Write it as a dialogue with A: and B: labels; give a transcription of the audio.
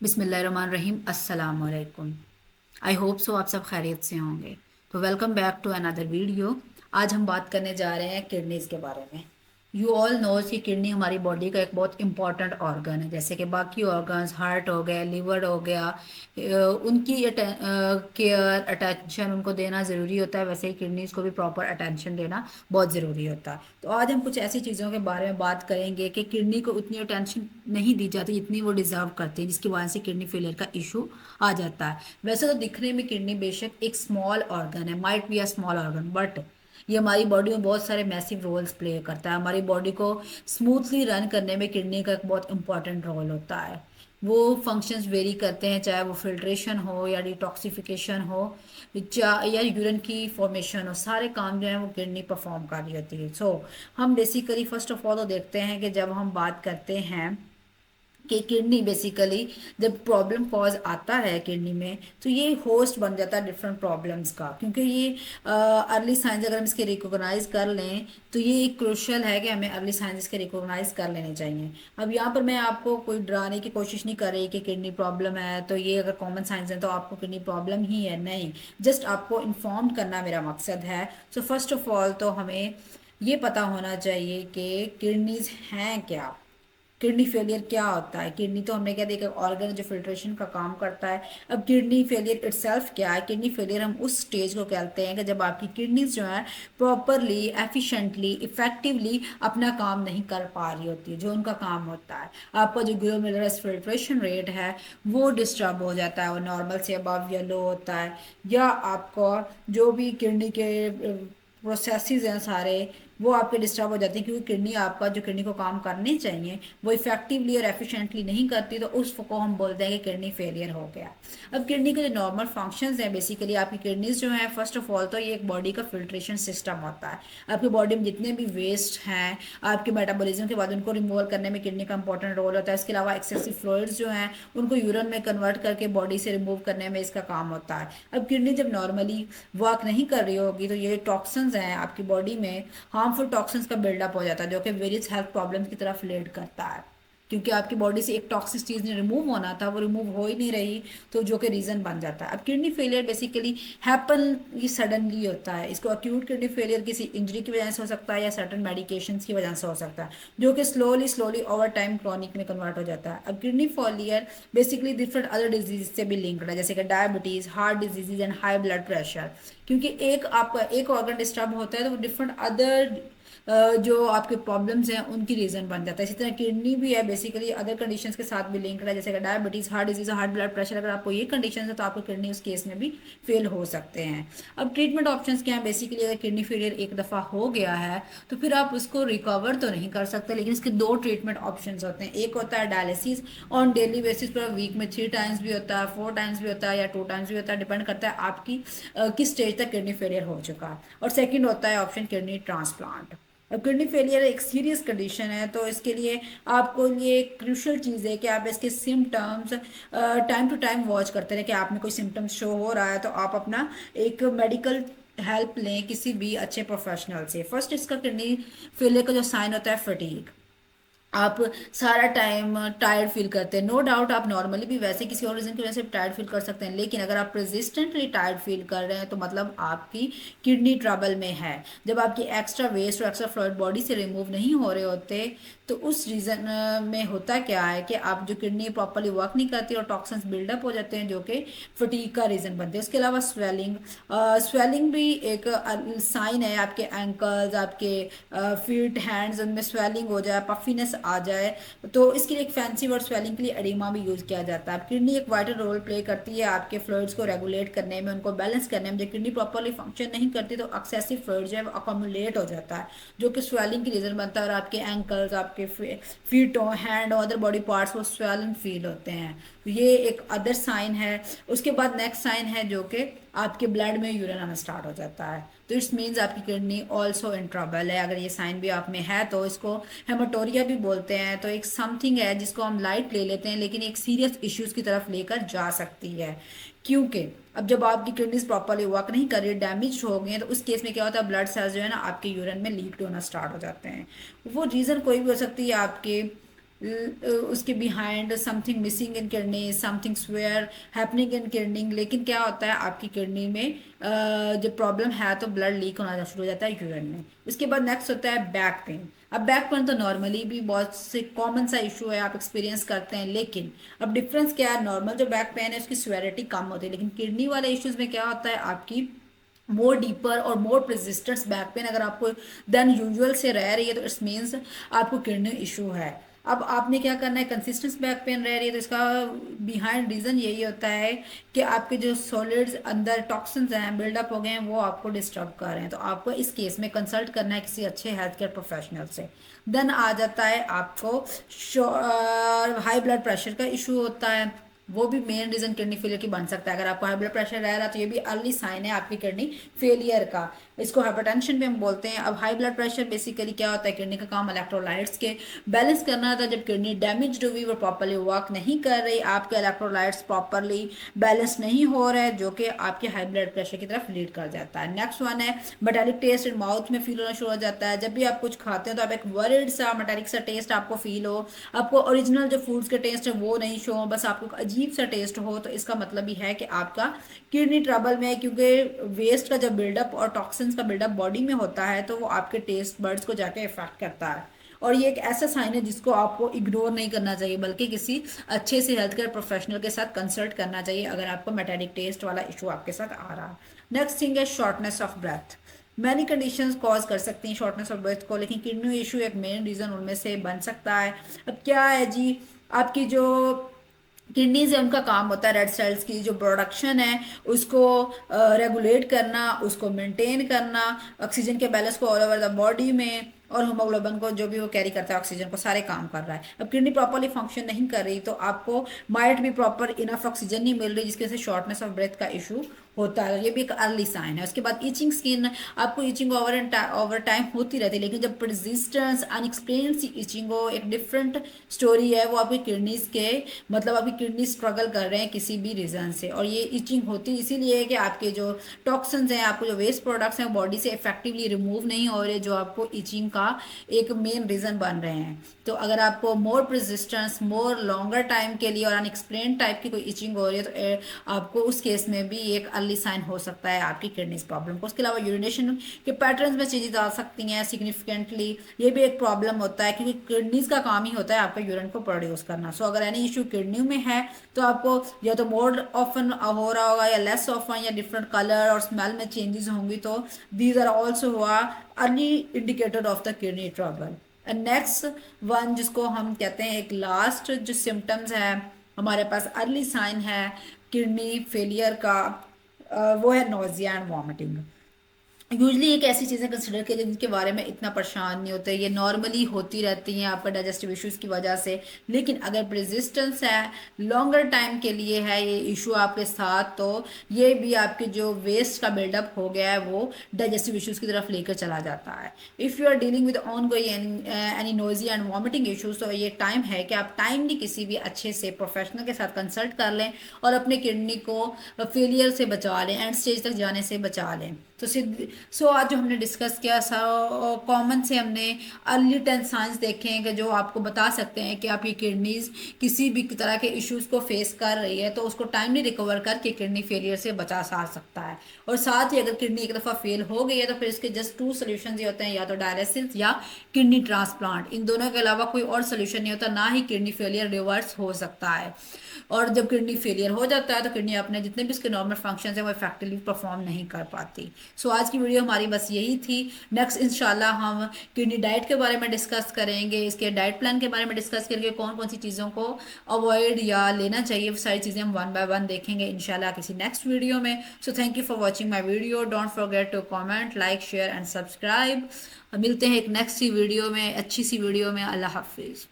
A: बिस्मिल्लाहिर्रहमानिर्रहीम अस्सलाम वालेकुम। आई होप सो आप सब खैरियत से होंगे। तो welcome back to another video. आज हम बात करने जा रहे हैं किडनीज के बारे में। यू ऑल नोज कि किडनी हमारी बॉडी का एक बहुत इंपॉर्टेंट ऑर्गन है, जैसे कि बाकी ऑर्गन्स हार्ट हो गया, लिवर हो गया, उनकी केयर अटेंशन उनको देना ज़रूरी होता है, वैसे ही किडनीज को भी प्रॉपर अटेंशन देना बहुत ज़रूरी होता है। तो आज हम कुछ ऐसी चीज़ों के बारे में बात करेंगे कि किडनी को उतनी अटेंशन नहीं दी जाती जितनी वो डिजर्व करती है, जिसकी वजह से किडनी फेलियर का इशू आ जाता है। वैसे तो दिखने में किडनी बेशक एक स्मॉल ऑर्गन है, might be a small organ, but ये हमारी बॉडी में बहुत सारे मैसिव रोल्स प्ले करता है। हमारी बॉडी को स्मूथली रन करने में किडनी का एक बहुत इंपॉर्टेंट रोल होता है। वो फंक्शंस वेरी करते हैं, चाहे वो फिल्ट्रेशन हो या डिटॉक्सिफिकेशन हो या यूरिन की फॉर्मेशन हो, सारे काम जो है वो किडनी परफॉर्म कर रही होती है। हम बेसिकली फर्स्ट ऑफ ऑल तो देखते हैं कि जब हम बात करते हैं कि किडनी बेसिकली जब प्रॉब्लम कॉज आता है किडनी में, तो ये होस्ट बन जाता है डिफरेंट प्रॉब्लम्स का, क्योंकि ये अर्ली साइंस अगर हम इसके रिकॉग्नाइज कर लें तो ये एक क्रूशल है कि हमें अर्ली साइंस इसके रिकॉग्नाइज कर लेने चाहिए। अब यहाँ पर मैं आपको कोई डराने की कोशिश नहीं कर रही कि किडनी प्रॉब्लम है तो ये अगर कॉमन साइंस है तो आपको किडनी प्रॉब्लम ही है, नहीं। जस्ट आपको इन्फॉर्म करना मेरा मकसद है। सो फर्स्ट ऑफ ऑल तो हमें ये पता होना चाहिए कि किडनीज हैं क्या, किडनी फेलियर क्या होता है। किडनी तो हमने क्या देखा, ऑर्गन जो फिल्ट्रेशन का काम करता है। अब किडनी फेलियर इटसेल्फ क्या है? किडनी फेलियर हम उस स्टेज को कहते हैं कि जब आपकी किडनीज जो है प्रॉपरली एफिशिएंटली इफेक्टिवली अपना काम नहीं कर पा रही होती है, जो उनका काम होता है। आपका जो ग्लोमेरुलर फिल्ट्रेशन रेट है वो डिस्टर्ब हो जाता है, वो नॉर्मल से अबव या लो होता है, या आपका जो भी किडनी के प्रोसेसेस हैं सारे वो आपके डिस्टर्ब हो जाते हैं, क्योंकि किडनी आपका जो किडनी को काम करने चाहिए वो इफेक्टिवली और एफिशिएंटली नहीं करती, तो उसको हम बोलते हैं कि किडनी फेलियर हो गया। अब किडनी के जो नॉर्मल फंक्शंस हैं, बेसिकली आपकी किडनीज जो है फर्स्ट ऑफ ऑल तो ये एक बॉडी का फिल्ट्रेशन सिस्टम होता है। आपकी बॉडी में जितने भी वेस्ट हैं आपके मेटाबॉलिज्म के बाद उनको रिमूवल करने में किडनी का इंपॉर्टेंट रोल होता है। इसके अलावा एक्सेसिव फ्लूइड्स जो हैं उनको यूरिन में कन्वर्ट करके बॉडी से रिमूव करने में इसका काम होता है। अब किडनी जब नॉर्मली वर्क नहीं कर रही होगी तो ये टॉक्सिन्स हैं आपकी बॉडी में, हार्मफुल टॉक्सिन्स का बिल्डअप हो जाता है, जो कि वेरियस हेल्थ प्रॉब्लम्स की तरफ लीड करता है। क्योंकि आपकी बॉडी से एक टॉक्सिक चीज़ ने रिमूव होना था, वो रिमूव हो ही नहीं रही, तो जो कि रीज़न बन जाता है। अब किडनी फेलियर बेसिकली हैपन ये सडनली होता है। इसको अक्यूट किडनी फेलियर किसी इंजरी की वजह से हो सकता है या सर्टन मेडिकेशंस की वजह से हो सकता है, जो कि slowly slowly over time chronic में कन्वर्ट हो जाता है। अब kidney failure basically different other disease से भी लिंक्ड है, जैसे कि diabetes, heart disease and high blood pressure. क्योंकि एक आपका एक ऑर्गन डिस्टर्ब होता है तो वो डिफरेंट अदर जो आपके प्रॉब्लम्स हैं उनकी रीज़न बन जाता है। इसी तरह किडनी भी है बेसिकली अदर कंडीशंस के साथ भी लिंक्ड है, जैसे कि diabetes, heart disease, heart blood pressure. अगर आपको ये कंडीशन है तो आपको किडनी उस केस में भी फेल हो सकते हैं। अब ट्रीटमेंट ऑप्शंस क्या हैं? बेसिकली अगर किडनी फेलियर एक दफ़ा हो गया है तो फिर आप उसको रिकवर तो नहीं कर सकते, लेकिन इसके दो ट्रीटमेंट ऑप्शंस होते हैं। एक होता है डायलिसिस ऑन डेली बेसिस पर, वीक में 3 टाइम्स भी होता है, 4 टाइम्स भी होता है या 2 टाइम्स भी होता है, डिपेंड करता है आपकी किस स्टेज तक किडनी फेलियर हो चुका है। और सेकेंड होता है ऑप्शन किडनी ट्रांसप्लांट। अब किडनी फेलियर एक सीरियस कंडीशन है, तो इसके लिए आपको ये क्रूशल चीज़ है कि आप इसके symptoms time to time watch करते रहें कि आप में कोई सिम्टम्स शो हो रहा है तो आप अपना एक मेडिकल हेल्प लें किसी भी अच्छे प्रोफेशनल से। फर्स्ट इसका किडनी फेलियर का जो साइन होता है फटीग, आप सारा टाइम टायर्ड फील करते हैं। नो डाउट आप नॉर्मली भी वैसे किसी और रीज़न की वजह से टायर्ड फील कर सकते हैं, लेकिन अगर आप रेजिस्टेंटली टायर्ड फील कर रहे हैं तो मतलब आपकी किडनी ट्रबल में है। जब आपकी एक्स्ट्रा वेस्ट और एक्स्ट्रा फ्लूइड बॉडी से रिमूव नहीं हो रहे होते तो उस रीज़न में होता क्या है कि आप जो किडनी प्रॉपरली वर्क नहीं करती और टॉक्सिन्स बिल्डअप हो जाते हैं, जो कि फटीग का रीज़न बनते हैं। उसके अलावा स्वेलिंग, स्वेलिंग भी एक साइन है। आपके एंकल्स, आपके फीट, हैंड्स, उनमें स्वेलिंग हो जाए, पफीनेस आ जाए, तो इसके लिए एक फैंसी वर्ड स्वेलिंग के लिए एडिमा भी यूज़ किया जाता है। किडनी एक वाइटल रोल प्ले करती है आपके फ्लूइड्स को रेगुलेट करने में, उनको बैलेंस करने में। जब किडनी प्रॉपरली फंक्शन नहीं करती तो एक्सेसिव फ्लूइड जो है वो अकोमुलेट हो जाता है, जो कि स्वेलिंग की रीज़न बनता है, और आपके एंकल्स, आपके फीट हो, हैंड हो, अदर बॉडी पार्ट्स वो स्वेलन फील होते हैं। तो ये एक अदर साइन है। उसके बाद नेक्स्ट साइन है जो कि आपके ब्लड में यूरिन आना स्टार्ट हो जाता है, तो इट्स मीन्स आपकी किडनी ऑल्सो इन ट्रबल है। अगर ये साइन भी आप में है तो इसको हेमाटोरिया भी बोलते हैं। तो एक समथिंग है जिसको हम लाइट ले लेते हैं, लेकिन एक सीरियस इश्यूज की तरफ लेकर जा सकती है। क्योंकि अब जब आपकी किडनीज प्रॉपरली वर्क नहीं कर रही, डैमेज हो गई हैं, तो उस केस में क्या होता है, ब्लड सेल्स जो है ना आपके यूरिन में लीक होना स्टार्ट हो जाते हैं। वो रीज़न कोई भी हो सकती है, आपके उसके behind something missing in kidney, something swear happening in kidney. लेकिन क्या होता है आपकी किडनी में जो प्रॉब्लम है तो ब्लड लीक होना शुरू हो जाता है यूरिन में। उसके बाद नेक्स्ट होता है बैक पेन। अब बैक पेन तो नॉर्मली भी बहुत से कॉमन सा इशू है, आप एक्सपीरियंस करते हैं। लेकिन अब डिफरेंस क्या है, नॉर्मल जो बैक पेन है उसकी स्वेरिटी कम होती है, लेकिन किडनी वाले इश्यूज में क्या होता है आपकी मोर डीपर और मोर प्रेसिस्टेंस बैक पेन अगर आपको देन यूजुअल से रह रही है तो इट्स मीन्स आपको किडनी इशू है। अब आपने क्या करना है, कंसिस्टेंस बैक पेन रह रही है तो इसका बिहाइंड रीज़न यही होता है कि आपके जो सॉलिड्स अंदर टॉक्सिन्स हैं बिल्डअप हो गए हैं वो आपको डिस्टर्ब कर रहे हैं। तो आपको इस केस में कंसल्ट करना है किसी अच्छे हेल्थ केयर प्रोफेशनल से। देन आ जाता है आपको हाई ब्लड प्रेशर का इशू होता है, वो भी मेन रीजन किडनी फेलियर की बन सकता है। अगर आपको हाई ब्लड प्रेशर रह रहा है तो ये भी अर्ली साइन है आपकी किडनी फेलियर का। इसको हाइपरटेंशन भी हम बोलते हैं। अब हाई ब्लड प्रेशर बेसिकली क्या होता है, किडनी का काम इलेक्ट्रोलाइट्स के बैलेंस करना होता है। जब किडनी डैमेज हुई, वो प्रॉपरली वर्क नहीं कर रही, आपके इलेक्ट्रोलाइट्स प्रॉपरली बैलेंस नहीं हो रहे, जो कि आपके हाई ब्लड प्रेशर की तरफ लीड कर जाता है। नेक्स्ट वन है मेटालिक टेस्ट इन माउथ में फील होना शुरू हो जाता है। जब भी आप कुछ खाते हैं तो आप एक वरिड सा मेटालिक सा टेस्ट आपको फील हो, आपको ओरिजिनल जो फूड्स के टेस्ट है वो नहीं शो हो, बस आपको अजीब सा टेस्ट हो, तो इसका मतलब ही है कि आपका किडनी ट्रबल में है। क्योंकि वेस्ट का जब बिल्डअप और टॉक्सिन्स का बिल्डअप बॉडी में होता है तो वो आपके टेस्ट बर्ड्स को जाके इफेक्ट करता है। और ये एक ऐसा साइन है जिसको आपको इग्नोर नहीं करना चाहिए, बल्कि किसी अच्छे से हेल्थ केयर प्रोफेशनल के साथ कंसल्ट करना चाहिए अगर आपको मेटालिक टेस्ट वाला इशू आपके साथ आ रहा है। नेक्स्ट थिंग है shortness of breath. Many conditions cause कर सकती हैं शॉर्टनेस ऑफ ब्रेथ को, लेकिन किडनी इशू एक मेन रीज़न उनमें से बन सकता है। अब क्या है जी, आपकी जो किडनीज है उनका काम होता है रेड सेल्स की जो प्रोडक्शन है उसको रेगुलेट करना, उसको मेंटेन करना, ऑक्सीजन के बैलेंस को ऑल ओवर द बॉडी में, और हीमोग्लोबिन को जो भी वो कैरी करता है ऑक्सीजन को, सारे काम कर रहा है। अब किडनी प्रॉपरली फंक्शन नहीं कर रही तो आपको माइट भी प्रॉपर इनफ ऑक्सीजन नहीं मिल रही, जिसकी वजह से शॉर्टनेस ऑफ ब्रेथ का इशू होता है। ये भी एक अर्ली साइन है। उसके बाद ईचिंग स्किन, आपको ईचिंग ओवर टाइम होती रहती है, लेकिन जब परसिस्टेंस अनएक्सप्लेन्ड सी ईचिंग हो, एक डिफरेंट स्टोरी है वो आपकी किडनीज के, मतलब आपकी किडनी स्ट्रगल कर रहे हैं किसी भी रीज़न से। और ये ईचिंग होती इसीलिए है कि आपके जो टॉक्सिन्स हैं, आपको जो वेस्ट प्रोडक्ट्स हैं बॉडी से इफेक्टिवली रिमूव नहीं हो रहे, जो आपको ईचिंग का एक मेन रीज़न बन रहे हैं। तो अगर आपको मोर परसिस्टेंस मोर लॉन्गर टाइम के लिए और अनएक्सप्लेन टाइप की कोई ईचिंग हो रही है तो आपको उस केस में भी एक अर्ली साइन हो सकता है आपकी किडनीज प्रॉब्लम को। उसके अलावा यूरिनेशन के पैटर्न्स में चेंजेस आ सकती हैं सिग्निफिकेंटली, ये भी एक प्रॉब्लम होता है क्योंकि किडनीज का काम ही होता है आपका यूरिन को प्रोड्यूस करना। सो अगर एनी इशू किडनी में है तो आपको या तो मोर ऑफन हो रहा होगा या लेस ऑफन, या डिफरेंट कलर और स्मेल में चेंजेस होंगी, तो दीज आर ऑल्सो हुआ early indicator of the kidney trouble. And next one जिसको हम कहते हैं एक लास्ट जो सिम्टम्स है हमारे पास अर्ली साइन है किडनी फेलियर का, वो है नोजिया एंड वॉमिटिंग। यूजली एक ऐसी चीज़ें कंसिडर की जिनके बारे में इतना परेशान नहीं होते, ये नॉर्मली होती रहती हैं आपका डाइजेस्टिव इश्यूज की वजह से। लेकिन अगर रेजिस्टेंस है लॉन्गर टाइम के लिए है ये इशू आपके साथ, तो ये भी आपके जो वेस्ट का बिल्डअप हो गया है वो डाइजेस्टिव इश्यूज की तरफ लेकर चला जाता है। If you are dealing with ongoing any nausea and vomiting issues, तो ये टाइम है कि आप टाइमली किसी भी अच्छे से प्रोफेशनल के साथ कंसल्ट कर लें और अपने किडनी को फेलियर से बचा लें, एंड स्टेज तक जाने से बचा लें। तो सो आज जो हमने डिस्कस किया कॉमन से हमने अर्ली 10 साइंस देखे हैं कि जो आपको बता सकते हैं कि आपकी किडनीज किसी भी तरह के इश्यूज को फेस कर रही है, तो उसको टाइमली रिकवर करके किडनी फेलियर से बचा सकता है। और साथ ही अगर किडनी एक दफ़ा फेल हो गई है तो फिर इसके जस्ट 2 सोल्यूशन ही होते हैं, या तो डायलिसिस या किडनी ट्रांसप्लांट। इन दोनों के अलावा कोई और सोल्यूशन नहीं होता, ना ही किडनी फेलियर रिवर्स हो सकता है। और जब किडनी फेलियर हो जाता है तो किडनी अपने जितने भी उसके नॉर्मल फंक्शन है वो इफेक्टिवली परफॉर्म नहीं कर पाती। सो आज की वीडियो हमारी बस यही थी। नेक्स्ट इंशाल्लाह हम किडनी डाइट के बारे में डिस्कस करेंगे, इसके डाइट प्लान के बारे में डिस्कस करके कौन कौन सी चीज़ों को अवॉइड या लेना चाहिए, वो सारी चीज़ें हम वन बाय वन देखेंगे इंशाल्लाह किसी नेक्स्ट वीडियो में। So thank you for watching my video, don't forget to comment like share and subscribe. मिलते हैं एक नेक्स्ट सी वीडियो में, अच्छी सी वीडियो में। अल्लाह हाफिज़।